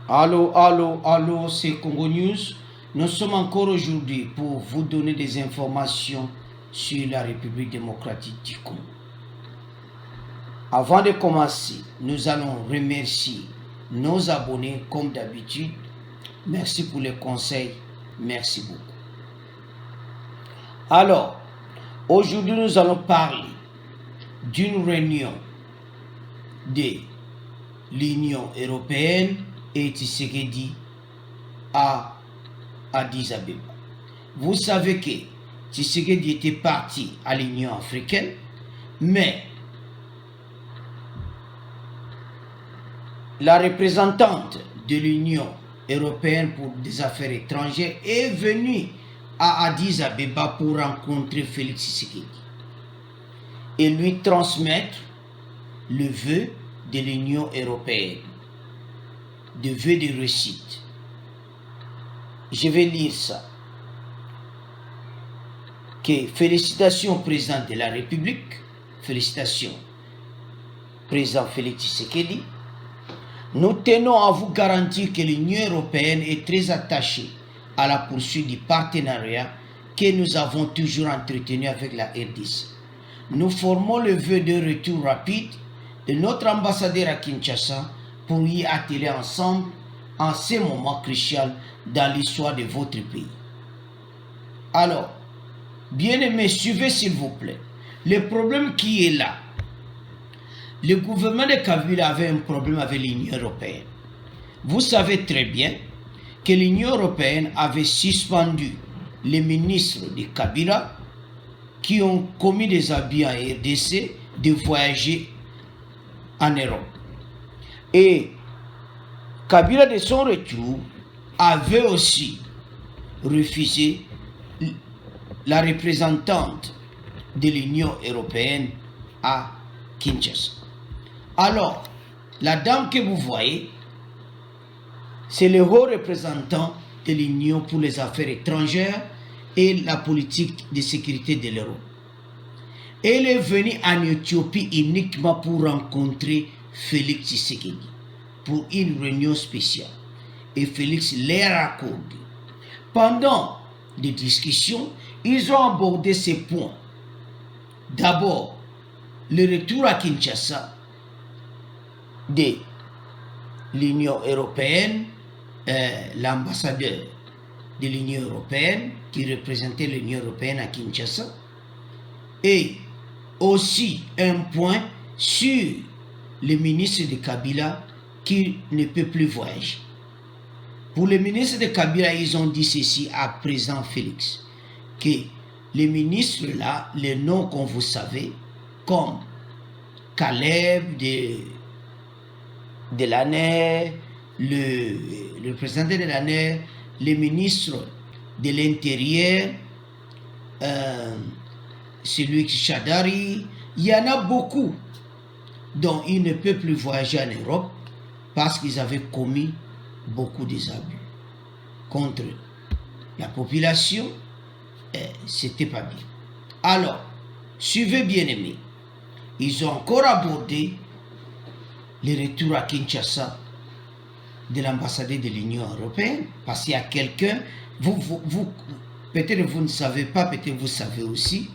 Allô, allô, allô, c'est Congo News. Nous sommes encore aujourd'hui pour vous donner des informations sur la République démocratique du Congo. Avant de commencer, nous allons remercier nos abonnés comme d'habitude. Merci pour les conseils. Merci beaucoup. Alors, aujourd'hui, nous allons parler d'une réunion de l'Union européenne et Tshisekedi à Addis Abeba. Vous savez que Tshisekedi était parti à l'Union africaine, mais la représentante de l'Union européenne pour des affaires étrangères est venue à Addis Abeba pour rencontrer Félix Tshisekedi et lui transmettre le vœu de l'Union européenne, de vœu de réussite. Je vais lire ça. Que félicitations au président de la République, félicitations président Félix Tshisekedi. Nous tenons à vous garantir que l'Union européenne est très attachée à la poursuite du partenariat que nous avons toujours entretenu avec la RDC. Nous formons le vœu de retour rapide de notre ambassadeur à Kinshasa pour y atteler ensemble en ce moment crucial dans l'histoire de votre pays. Alors, bien-aimés, suivez s'il vous plaît. Le problème qui est là, le gouvernement de Kabila avait un problème avec l'Union européenne. Vous savez très bien que l'Union européenne avait suspendu les ministres de Kabila qui ont commis des abus en RDC de voyager en Europe. Et Kabila, de son retour, avait aussi refusé la représentante de l'Union européenne à Kinshasa. Alors, la dame que vous voyez, c'est le haut représentant de l'Union pour les affaires étrangères et la politique de sécurité de l'Europe. Elle est venue en Éthiopie uniquement pour rencontrer Félix Tshisekedi pour une réunion spéciale. Et Félix l'a accordé. Pendant les discussions, ils ont abordé ces points. D'abord, le retour à Kinshasa de l'Union européenne, l'ambassadeur de l'Union européenne qui représentait l'Union européenne à Kinshasa, et aussi un point sur le ministre de Kabila qui ne peut plus voyager. Pour le ministre de Kabila, ils ont dit ceci à présent Félix, que les ministres là, les noms qu'on vous savez, comme Caleb de l'année, le président de l'année, le ministre de l'Intérieur, celui qui Chadari, il y en a beaucoup dont ils ne peuvent plus voyager en Europe parce qu'ils avaient commis beaucoup d'abus contre la population. C'était pas bien. Alors, suivez bien aimés, ils ont encore abordé le retour à Kinshasa de l'ambassadeur de l'Union européenne, parce qu'il y a quelqu'un, peut-être vous ne savez pas, peut-être vous savez aussi,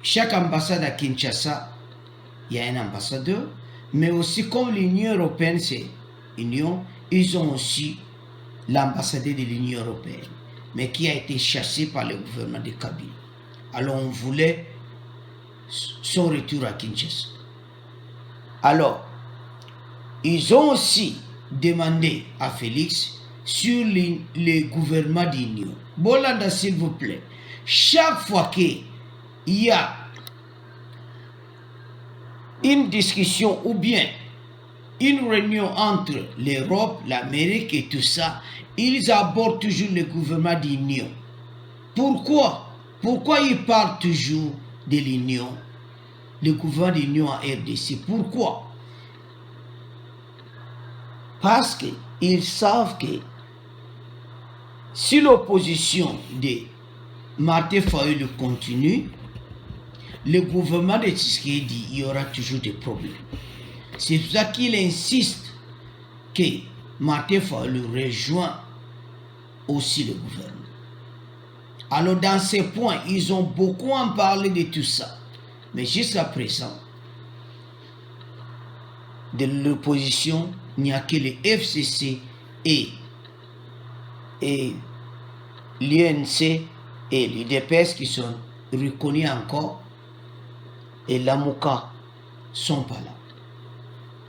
chaque ambassade à Kinshasa, il y a un ambassadeur, mais aussi comme l'Union européenne, c'est Union, ils ont aussi l'ambassadeur de l'Union européenne, mais qui a été chassé par le gouvernement de Kabila. Alors on voulait son retour à Kinshasa. Alors, ils ont aussi demandé à Félix sur le gouvernement d'Union. Bolanda, s'il vous plaît, chaque fois qu'il y a une discussion ou bien une réunion entre l'Europe, l'Amérique et tout ça, ils abordent toujours le gouvernement d'Union. Pourquoi? Pourquoi ils parlent toujours de l'Union, le gouvernement d'Union en RDC? Pourquoi? Parce qu'ils savent que si l'opposition de Martin Fayulu continue, le gouvernement de Tshisekedi, il y aura toujours des problèmes. C'est pour ça qu'il insiste que Martin Fayulu rejoint aussi le gouvernement. Alors dans ces points, ils ont beaucoup en parlé de tout ça. Mais jusqu'à présent, de l'opposition, il n'y a que les FCC et l'UNC et l'UDPS qui sont reconnus encore, et l'AMOCA ne sont pas là.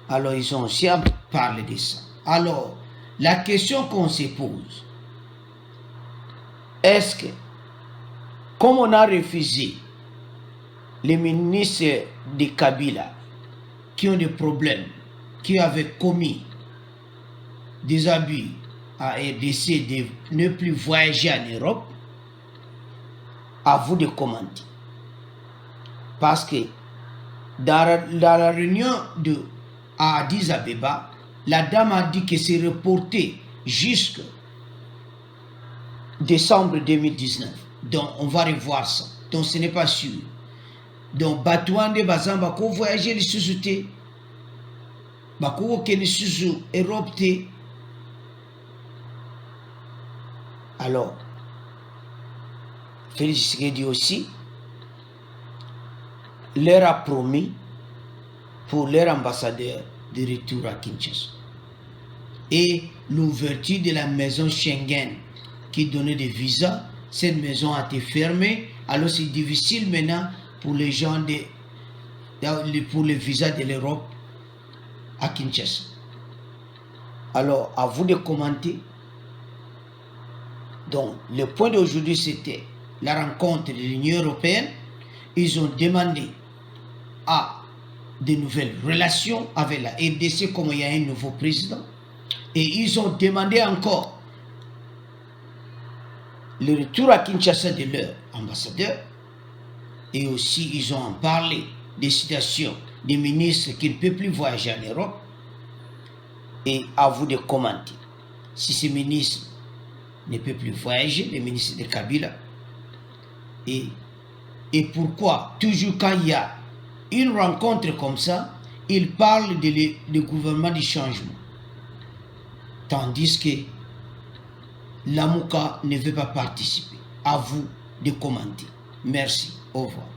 Alors ils ont aussi parlé de ça. Alors, la question qu'on se pose, est-ce que, comme on a refusé les ministres de Kabila qui ont des problèmes, qui avaient commis des abus à RDC de ne plus voyager en Europe, à vous de commenter. Parce que dans la réunion à Addis Abeba, la dame a dit que c'est reporté jusqu'en décembre 2019. Donc on va revoir ça. Donc ce n'est pas sûr. Donc Batouande Bazamba ko voyager les sous-soutés. Bako ke les sous Europe. Alors Félix Tshisekedi aussi leur a promis pour leur ambassadeur de retour à Kinshasa. Et l'ouverture de la maison Schengen qui donnait des visas, cette maison a été fermée. Alors c'est difficile maintenant pour les gens pour les visas de l'Europe à Kinshasa. Alors à vous de commenter. Donc le point d'aujourd'hui c'était la rencontre de l'Union européenne. Ils ont demandé à de nouvelles relations avec la RDC comme il y a un nouveau président. Et ils ont demandé encore le retour à Kinshasa de leur ambassadeur. Et aussi ils ont parlé des situations des ministres qui ne peuvent plus voyager en Europe. Et à vous de commenter si ces ministres ne peuvent plus voyager, les ministres de Kabila. Et pourquoi toujours quand il y a une rencontre comme ça, ils parlent de gouvernement du changement. Tandis que l'AMOCA ne veut pas participer. À vous de commenter. Merci. Au revoir.